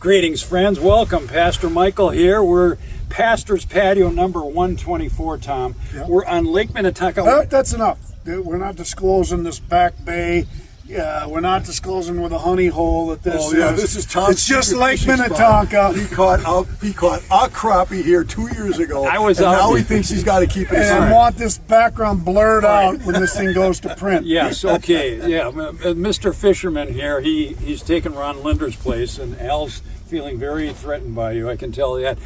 Greetings, friends. Welcome. Pastor Michael here. We're Pastor's Patio number 124, Tom. Yep. We're on Lake Minnetonka. That's enough. We're not disclosing this back bay. We're not disclosing with a honey hole that this is. This is Tom's. It's just Lake Minnetonka. He caught a crappie here 2 years ago. Now he thinks he's got to keep it. And I want this background blurred out when this thing goes to print. Yes, okay. Yeah, Mr. Fisherman here, he's taken Ron Linder's place, and Al's feeling very threatened by you, I can tell you that.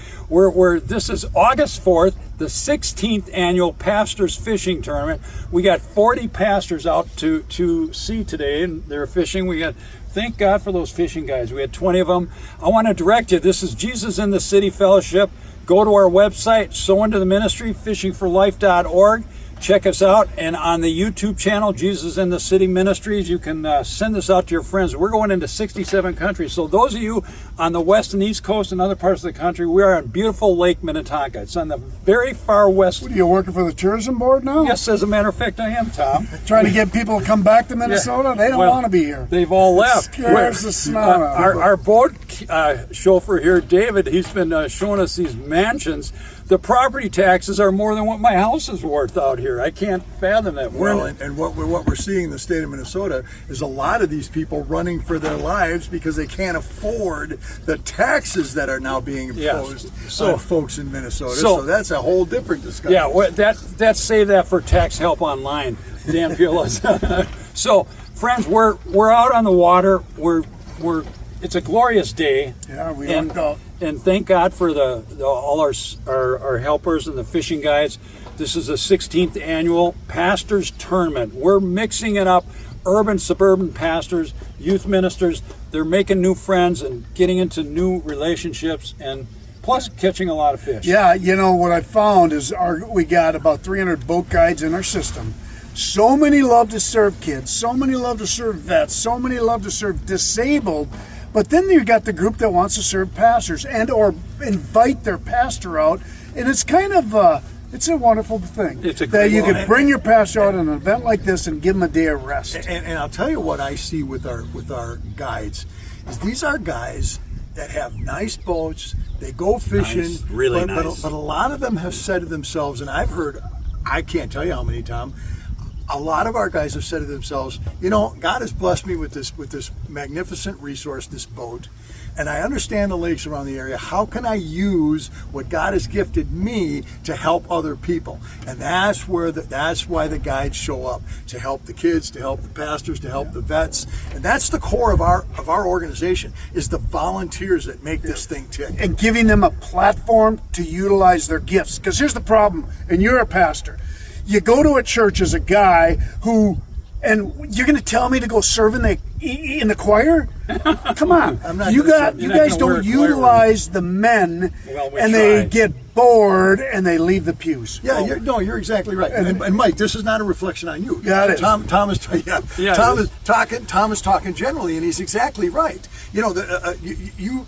This is August 4th, the 16th annual Pastors Fishing Tournament. We got 40 pastors out to sea today, and they're fishing. Thank God for those fishing guys. We had 20 of them. I want to direct you. This is Jesus in the City Fellowship. Go to our website, sow into the ministry, fishingforlife.org. Check us out, and on the YouTube channel, Jesus in the City Ministries, you can send this out to your friends. We're going into 67 countries, so those of you on the west and east coast and other parts of the country, we are on beautiful Lake Minnetonka. It's on the very far west. What, are you working for the tourism board now? Yes, as a matter of fact, I am, Tom. Trying to get people to come back to Minnesota? They don't want to be here. They've all left. Scares the snot out. Our boat chauffeur here, David, he's been showing us these mansions. The property taxes are more than what my house is worth out here. I can't fathom that. And what we're seeing in the state of Minnesota is a lot of these people running for their lives because they can't afford the taxes that are now being imposed on folks in Minnesota. So that's a whole different discussion. Yeah, that's save that for Tax Help Online, Dan Pilla. So, friends, we're out on the water. It's a glorious day. Yeah, we lucked out. And thank God for all our helpers and the fishing guides. This is the 16th annual Pastors Tournament. We're mixing it up. Urban, suburban pastors, youth ministers, they're making new friends and getting into new relationships, and plus catching a lot of fish. Yeah, you know, what I found is we got about 300 boat guides in our system. So many love to serve kids. So many love to serve vets. So many love to serve disabled. But then you got the group that wants to serve pastors and or invite their pastor out, and it's kind of it's a wonderful thing that you can bring your pastor out at an event like this and give them a day of rest. And I'll tell you what I see with our guides is these are guys that have nice boats. They go fishing, really nice. But a lot of them have said to themselves, and I've heard, I can't tell you how many, Tom. A lot of our guys have said to themselves, you know, God has blessed me with this magnificent resource, this boat, and I understand the lakes around the area. How can I use what God has gifted me to help other people? And that's why the guides show up, to help the kids, to help the pastors, to help the vets, and that's the core of our organization, is the volunteers that make this thing tick. And giving them a platform to utilize their gifts. Because here's the problem, and you're a pastor. You go to a church as a guy and you're going to tell me to go serve in the choir? Come on. You guys don't utilize the men, and they get bored and they leave the pews. Yeah, you're exactly right. And Mike, this is not a reflection on you. Got it. Tom is talking generally, and he's exactly right. You know, you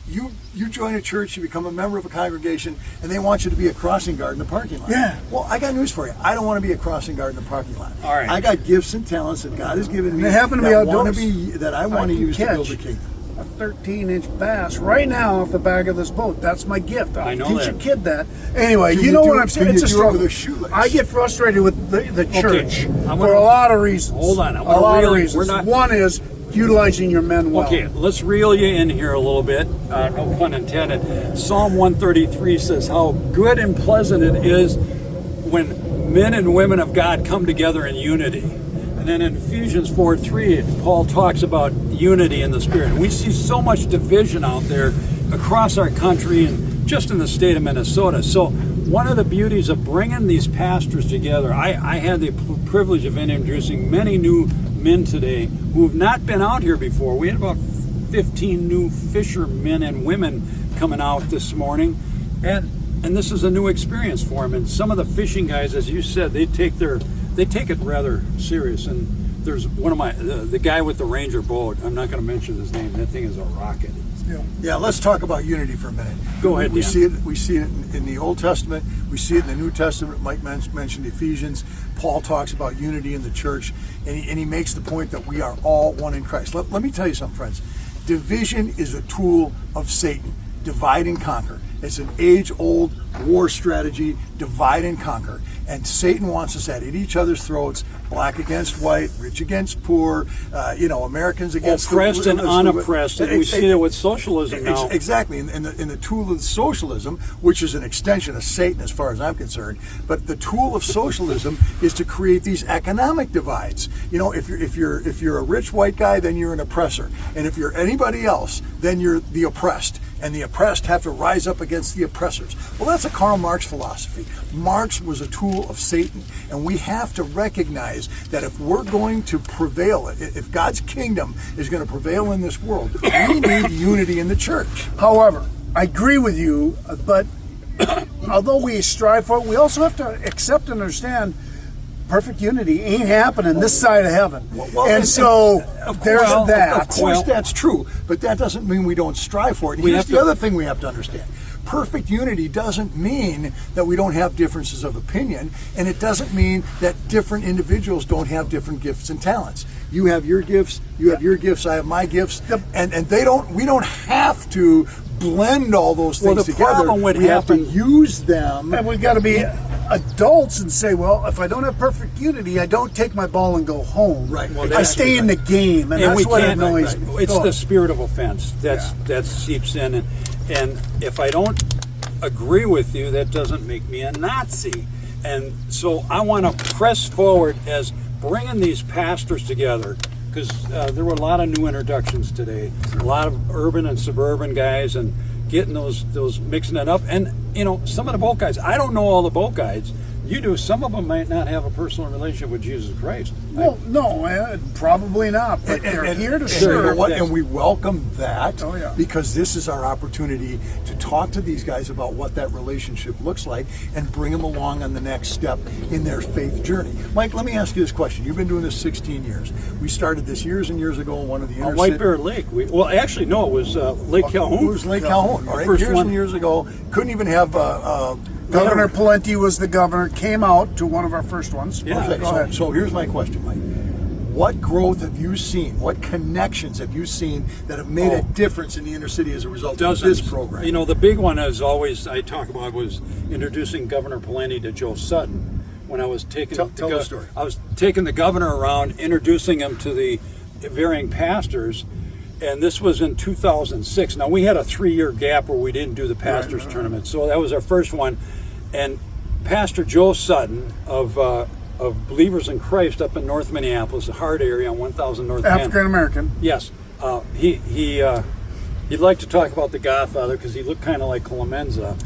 join a church, you become a member of a congregation, and they want you to be a crossing guard in the parking lot. Yeah. Well, I got news for you. I don't want to be a crossing guard in the parking lot. All right. I got gifts and talents that God has given me. They happen to be outdoors. That I want to use to build a kingdom. A 13-inch bass right now off the back of this boat. That's my gift. I'll teach a kid that. Anyway, you know what I'm saying? It's a struggle. I get frustrated with the church for a lot of reasons. Hold on. A lot of reasons. One is utilizing your men well. Okay, let's reel you in here a little bit. No pun intended. Psalm 133 says how good and pleasant it is when men and women of God come together in unity. And then in Ephesians 4:3, Paul talks about unity in the Spirit. And we see so much division out there across our country and just in the state of Minnesota. So one of the beauties of bringing these pastors together, I had the privilege of introducing many new men today who have not been out here before. We had about 15 new fishermen and women coming out this morning. And this is a new experience for them. And some of the fishing guys, as you said, they take it rather serious. And there's one of the guy with the Ranger boat. I'm not going to mention his name. That thing is a rocket. Yeah, let's talk about unity for a minute. Go ahead, We see it in the Old Testament. We see it in the New Testament. Mike mentioned Ephesians. Paul talks about unity in the church, and he makes the point that we are all one in Christ. Let me tell you something, friends. Division is a tool of Satan. Divide and conquer. It's an age-old war strategy, divide and conquer. And Satan wants us at each other's throats, black against white, rich against poor, Americans against oppressed and unoppressed. And we see that with socialism now. Exactly. And the tool of socialism, which is an extension of Satan as far as I'm concerned, but the tool of socialism is to create these economic divides. If you're a rich white guy, then you're an oppressor. And if you're anybody else, then you're the oppressed. And the oppressed have to rise up against the oppressors. Well, that's a Karl Marx philosophy. Marx was a tool of Satan, and we have to recognize that if we're going to prevail, if God's kingdom is going to prevail in this world, we need unity in the church. However, I agree with you, but although we strive for it, we also have to accept and understand perfect unity ain't happening this side of heaven. There's that. Of course, that's true, but that doesn't mean we don't strive for it. And here's the other thing we have to understand. Perfect unity doesn't mean that we don't have differences of opinion, and it doesn't mean that different individuals don't have different gifts and talents. You have your gifts, you have your gifts, I have my gifts, and we don't have to blend all those things together. We have to use them. And we've got to be adults and say, well, if I don't have perfect unity, I don't take my ball and go home. Right. Well, I stay in the game, and that's what annoys me. It's the spirit of offense that seeps in, and if I don't agree with you, that doesn't make me a Nazi. And so I want to press forward as bringing these pastors together, because there were a lot of new introductions today, a lot of urban and suburban guys, and getting those mixing it up. And some of the boat guys, I don't know all the boat guides. You do. Some of them might not have a personal relationship with Jesus Christ. Well, no, probably not. But they're here to serve. And we welcome that, Oh, yeah. because this is our opportunity to talk to these guys about what that relationship looks like and bring them along on the next step in their faith journey. Mike, let me ask you this question. You've been doing this 16 years. We started this years and years ago in one of the on White Bear Lake. It was Lake Calhoun. It was Lake Calhoun. All right, First years one. and years ago. Couldn't even have Governor Pawlenty was the governor, came out to one of our first ones. Yeah. Okay, Go ahead. so here's my question, Mike. What growth have you seen? What connections have you seen that have made a difference in the inner city as a result of this program? The big one is always I talk about was introducing Governor Pawlenty to Joe Sutton. When I was taking Tell the story. I was taking the governor around, introducing him to the varying pastors. And this was in 2006. Now, we had a 3-year gap where we didn't do the pastors tournament. So that was our first one. And Pastor Joe Sutton of Believers in Christ up in North Minneapolis, the Hart area on 1000 North Main. African American. Yes. He'd like to talk about the Godfather because he looked kind of like Clemenza,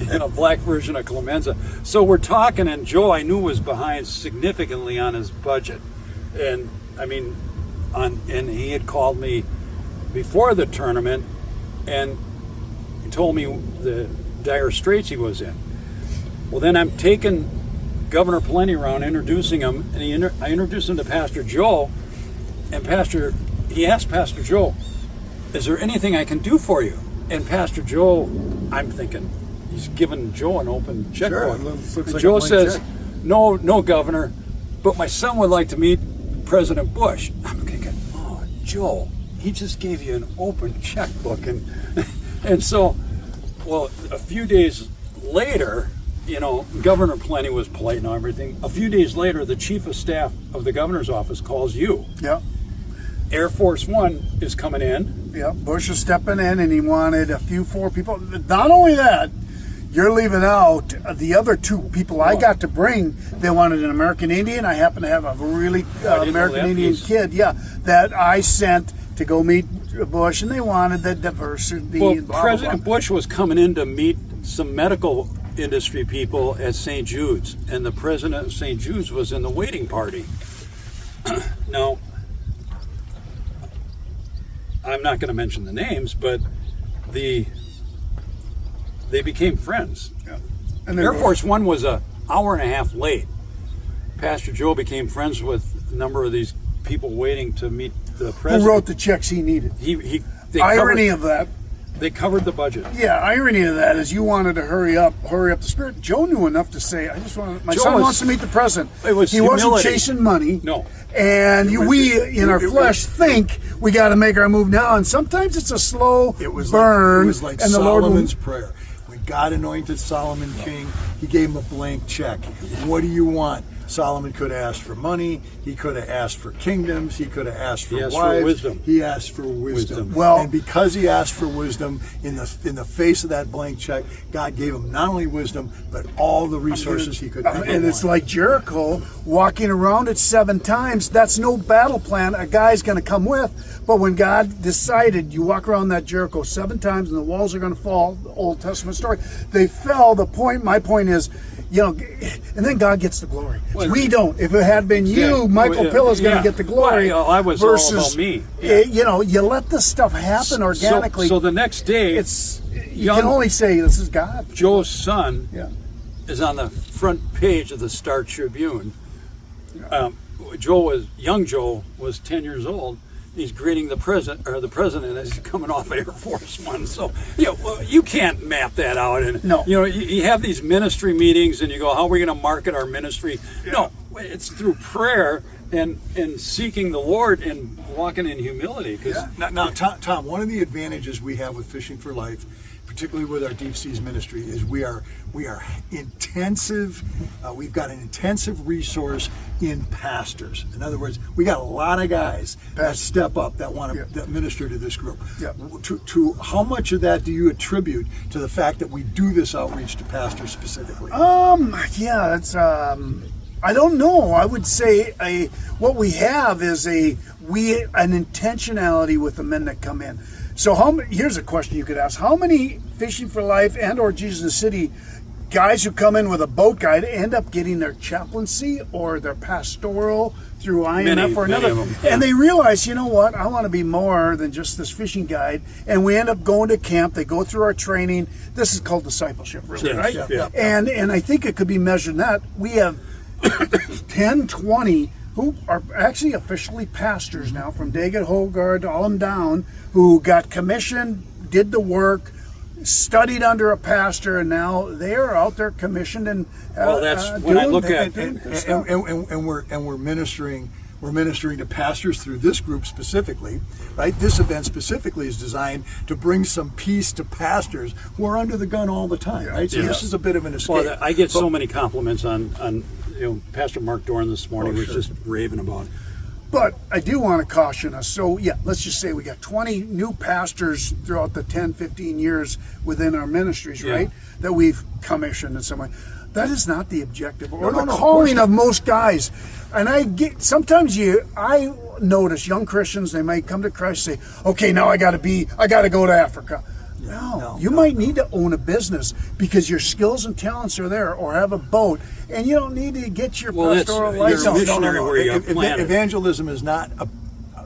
a black version of Clemenza. So we're talking, and Joe I knew was behind significantly on his budget. And I mean, and he had called me before the tournament and he told me the dire straits he was in. Well, then I'm taking Governor Pawlenty around, introducing him, and I introduced him to Pastor Joe, and he asked Pastor Joe, is there anything I can do for you? And Pastor Joe, I'm thinking, he's giving Joe an open checkbook. Sure, and Joe says, no, Governor, but my son would like to meet President Bush. I'm thinking, oh, Joe, he just gave you an open checkbook. And so, well, a few days later, Governor Pawlenty was polite and everything. A few days later, the chief of staff of the governor's office calls you. Yeah. Air Force One is coming in. Yeah, Bush is stepping in, and he wanted a few 4 people. Not only that, you're leaving out the other 2 people I got to bring. They wanted an American Indian. I happen to have a really American Indian kid, that I sent to go meet Bush, and they wanted the diversity. Well, and blah, President blah, blah. Bush was coming in to meet some medical industry people at St. Jude's, and the president of St. Jude's was in the waiting party. Now, I'm not going to mention the names, but they became friends. Yeah. And Air Force One was an hour and a half late. Pastor Joe became friends with a number of these people waiting to meet the president. Who wrote the checks he needed? They Irony of that. They covered the budget. Yeah, irony of that is you wanted to hurry up the spirit. Joe knew enough to say, I just want my son wants to meet the president. It was he humility. wasn't chasing money. No. And we, in our flesh, think we got to make our move now. And sometimes it's a slow burn. It was like and Solomon's prayer. When God anointed Solomon king, he gave him a blank check. What do you want? Solomon could have asked for money. He could have asked for kingdoms. He could have asked for wives. For wisdom. He asked for wisdom. Well, and because he asked for wisdom, in the face of that blank check, God gave him not only wisdom but all the resources he could ever and it's want. like Jericho walking around it 7 times. That's no battle plan a guy's going to come with. But when God decided you walk around that Jericho 7 times and the walls are going to fall, the Old Testament story, they fell. My point is, and then God gets the glory. Well, we don't. If it had been you, Michael Pilla's going to get the glory. Well, I was versus, all about me. You let this stuff happen organically. So the next day, you can only say this is God. Joe's son Yeah. is on the front page of the Star Tribune. Young Joe was 10 years old. He's greeting the president as he's coming off Air Force One. So you can't map that out. And no, you have these ministry meetings, and you go, "How are we going to market our ministry?" Yeah. No, it's through prayer and seeking the Lord and walking in humility. Now, Tom, one of the advantages we have with Fishing for Life, particularly with our deep seas ministry, is we are intensive. We've got an intensive resource in pastors. In other words, we got a lot of guys that step up that want to that minister to this group. Yeah. To how much of that do you attribute to the fact that we do this outreach to pastors specifically? Yeah, it's I don't know. I would say what we have is an intentionality with the men that come in. So here's a question you could ask: how many Fishing for Life and or Jesus in the City guys who come in with a boat guide end up getting their chaplaincy or their pastoral through IMF or another? And they realize, you know what, I want to be more than just this fishing guide. And we end up going to camp. They go through our training. This is called discipleship, really, right? Yeah. And I think it could be measured in that. We have 10, 20 who are actually officially pastors now, from David Hogard to all them down, who got commissioned, did the work, studied under a pastor, and now they are out there commissioned and that's when I look at and we're ministering to pastors through this group specifically, right? This event specifically is designed to bring some peace to pastors who are under the gun all the time, right? So this is a bit of an escape. Well, I get so many compliments on Pastor Mark Dorn this morning was just raving about it. But I do want to caution us. So, let's just say we got 20 new pastors throughout the 10, 15 years within our ministries, right? That we've commissioned in some way. That is not the objective or the calling of most guys. And I notice young Christians, they might come to Christ and say, okay, now I got to go to Africa. No, you might need to own a business because your skills and talents are there, or have a boat, and you don't need to get your pastoral license. Evangelism is not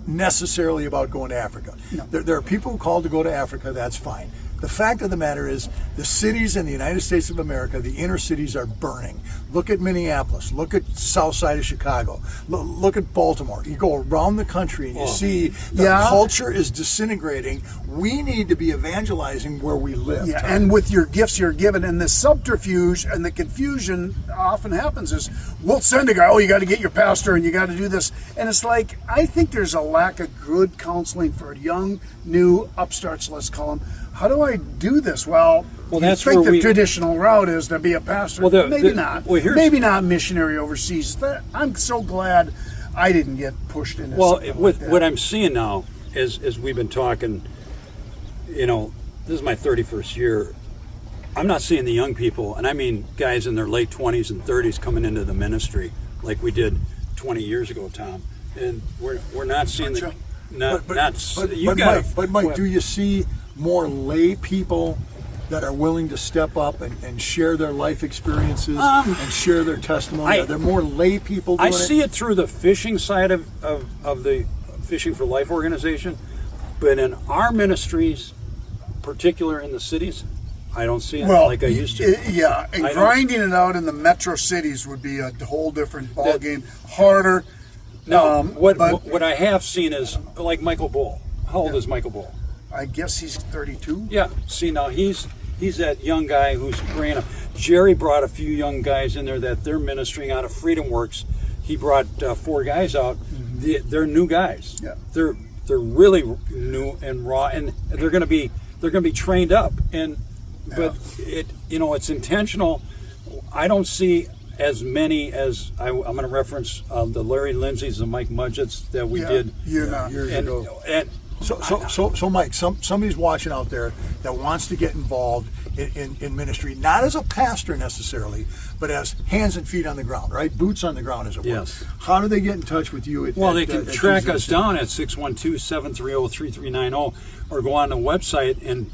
necessarily about going to Africa. No. There are people who call to go to Africa, that's fine. The fact of the matter is, the cities in the United States of America, the inner cities, are burning. Look at Minneapolis. Look at south side of Chicago. Look at Baltimore. You go around the country and you see the culture is disintegrating. We need to be evangelizing where we live. Yeah, and with your gifts you're given, and the subterfuge and the confusion often happens is, we'll send a guy, you got to get your pastor and you got to do this. And it's like, I think there's a lack of good counseling for young, new upstarts, let's call them. How do I do this? Well, that's think where the traditional route is to be a pastor. Maybe not. Maybe not missionary overseas. I'm so glad I didn't get pushed into something like that. What I'm seeing now is, as we've been talking, this is my 31st year. I'm not seeing the young people, and I mean guys in their late 20s and 30s coming into the ministry like we did 20 years ago, Tom. And we're not seeing But Mike, do you see more lay people that are willing to step up and share their life experiences and share their testimony? Are there more lay people doing I see it through the fishing side of the Fishing for Life organization, but in our ministries, particular in the cities, I don't see it like I used to. And grinding it out in the metro cities would be a whole different ballgame, harder. No, what I have seen is like Michael Bull. How old is Michael Bull? I guess he's 32. Yeah. See, now he's that young guy who's bringing up. Jerry brought a few young guys in there that they're ministering out of Freedom Works. He brought 4 guys out. They're new guys. Yeah. They're really new and raw, and they're going to be trained up. But it's intentional. I don't see as many as I'm going to reference the Larry Lindsays and Mike Mudgetts that we did years ago. And So Mike, somebody's watching out there that wants to get involved in ministry, not as a pastor necessarily, but as hands and feet on the ground, right? Boots on the ground, as it were. Yes. How do they get in touch with you? They can track us down at 612-730-3390 or go on the website and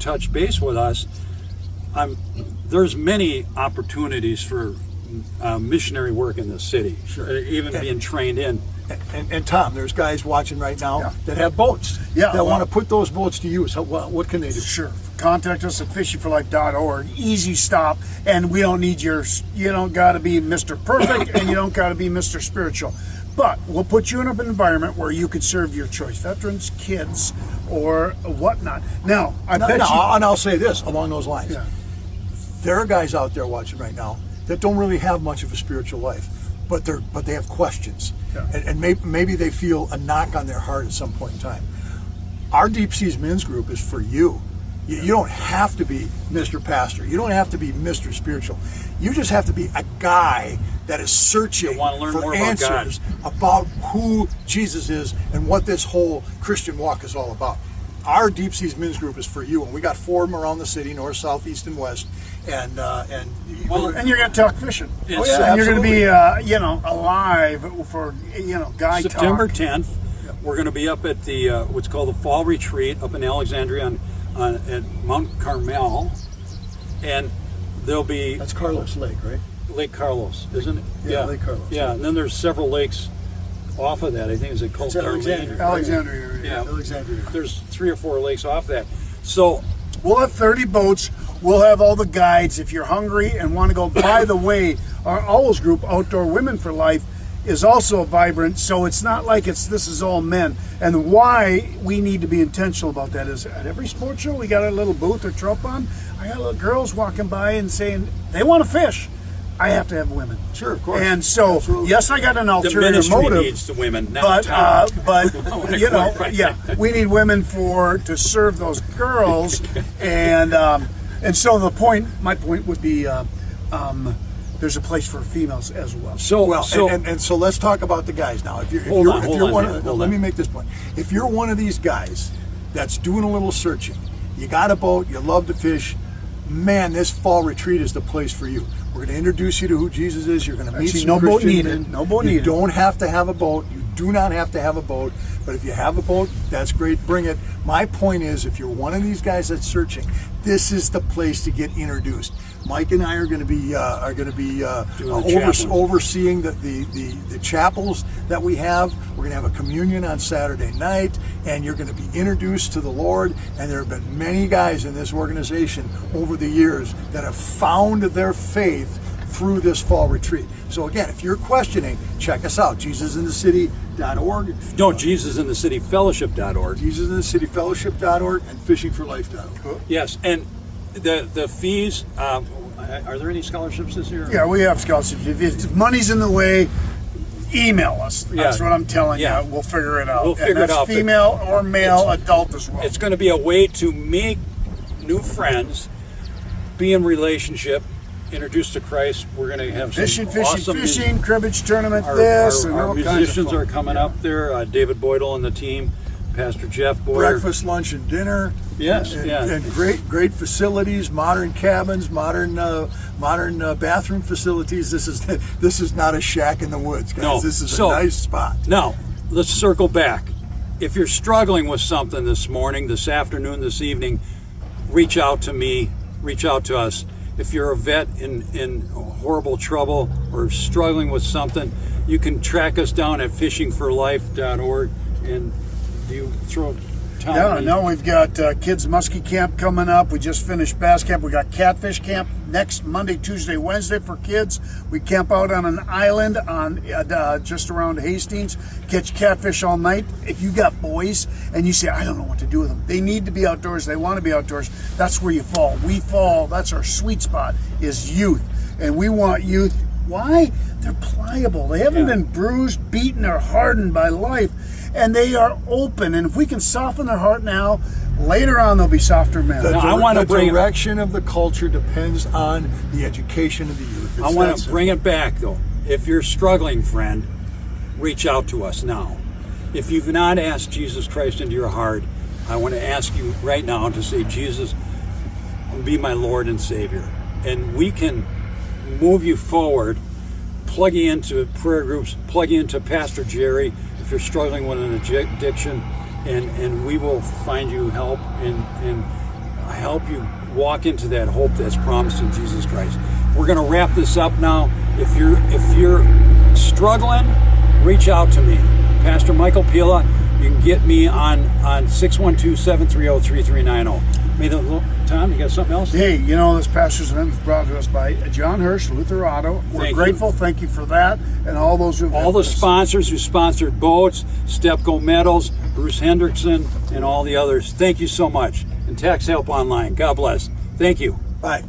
touch base with us. There's many opportunities for missionary work in the city, even being trained in. And Tom, there's guys watching right now that have boats that want to put those boats to use. What can they do? Sure. Contact us at fishingforlife.org. Easy stop, and we don't need you don't got to be Mr. Perfect and you don't got to be Mr. Spiritual. But we'll put you in an environment where you can serve your choice, veterans, kids, or whatnot. Now, and I'll say this along those lines. Yeah. There are guys out there watching right now that don't really have much of a spiritual life, but they have questions. Yeah. And maybe they feel a knock on their heart at some point in time. Our Deep Seas Men's Group is for you. You don't have to be Mr. Pastor. You don't have to be Mr. Spiritual. You just have to be a guy that is searching for answers about who Jesus is and what this whole Christian walk is all about. Our Deep Seas Men's Group is for you, and we got 4 of them around the city, north, south, east, and west. And you're going to talk fishing. Yes, and you're going to be, alive for, guy September talk. 10th. We're going to be up at the what's called the Fall Retreat up in Alexandria at Mount Carmel, and there'll be that's Carlos Lake, right? Lake Carlos, isn't it? Yeah, Lake Carlos. Yeah, and then there's several lakes off of that. I think it's called Alexandria. Alexandria. Yeah, Alexandria. There's 3 or 4 lakes off that. So we'll have 30 boats. We'll have all the guides. If you're hungry and want to go, by the way, our Owls group, Outdoor Women for Life, is also vibrant. So it's not like this is all men. And why we need to be intentional about that is at every sports show, we got a little booth or trope on. I got little girls walking by and saying they want to fish. I have to have women. Sure, of course. And so, absolutely. Yes, I got an the ulterior ministry motive. needs the women, not But we need women to serve those girls, and so my point would be, there's a place for females as well. So let's talk about the guys now. Let me make this point. If you're one of these guys that's doing a little searching, you got a boat, you love to fish, man, this fall retreat is the place for you. We're going to introduce you to who Jesus is. You're going to meet some Christian men. No boat needed. You don't have to have a boat. You do not have to have a boat. But if you have a boat, that's great. Bring it. My point is, if you're one of these guys that's searching, this is the place to get introduced. Mike and I are going to be overseeing the chapels that we have. We're going to have a communion on Saturday night, and you're going to be introduced to the Lord. And there have been many guys in this organization over the years that have found their faith through this fall retreat. So again, if you're questioning, check us out, JesusInTheCity.org. No, JesusInTheCityFellowship.org. JesusInTheCityFellowship.org and FishingForLife.org. Yes, and the fees. Are there any scholarships this year? Yeah, we have scholarships. If money's in the way, email us. That's what I'm telling you. We'll figure it out. We'll figure it out. Female or male, adult as well. It's going to be a way to make new friends, be in relationship, introduced to Christ. We're going to have fishing, awesome cribbage tournament. Our musicians are coming up there. David Boydell and the team, Pastor Jeff Boyer. Breakfast, lunch, and dinner. Yes, and great facilities, modern cabins, modern bathroom facilities. This is not a shack in the woods, guys. No. This is a nice spot. Now let's circle back. If you're struggling with something this morning, this afternoon, this evening, reach out to me. Reach out to us. If you're a vet in horrible trouble or struggling with something, you can track us down at fishingforlife.org. And do you throw Tom? Yeah, no, we've got kids muskie camp coming up. We just finished bass camp. We got catfish camp next Monday, Tuesday, Wednesday for kids. We camp out on an island on just around Hastings, catch catfish all night. If you got boys and you say, I don't know what to do with them, they need to be outdoors, they want to be outdoors, that's where you fall. We fall, that's our sweet spot, is youth. And we want youth. Why? They're pliable. They haven't been bruised, beaten, or hardened by life. And they are open. And if we can soften their heart now, later on they'll be softer men. The I want to bring direction of the culture depends on the education of the youth. I want to bring it back, though. If you're struggling, friend, reach out to us now. If you've not asked Jesus Christ into your heart, I want to ask you right now to say, Jesus, be my Lord and Savior. And we can move you forward, plug you into prayer groups, plug you into Pastor Jerry if you're struggling with an addiction, and we will find you help and help you walk into that hope that's promised in Jesus Christ. We're going to wrap this up now. If you're struggling, reach out to me, Pastor Michael Pilla. You can get me on 612-730-3390. Tom, you got something else? Hey, you know, this pastor's event was brought to us by John Hirsch, Luther Auto. We're grateful. Thank you for that. And all those who all the sponsors who sponsored boats, Stepco Metals, Bruce Hendrickson, and all the others. Thank you so much. And Tax Help Online. God bless. Thank you. Bye.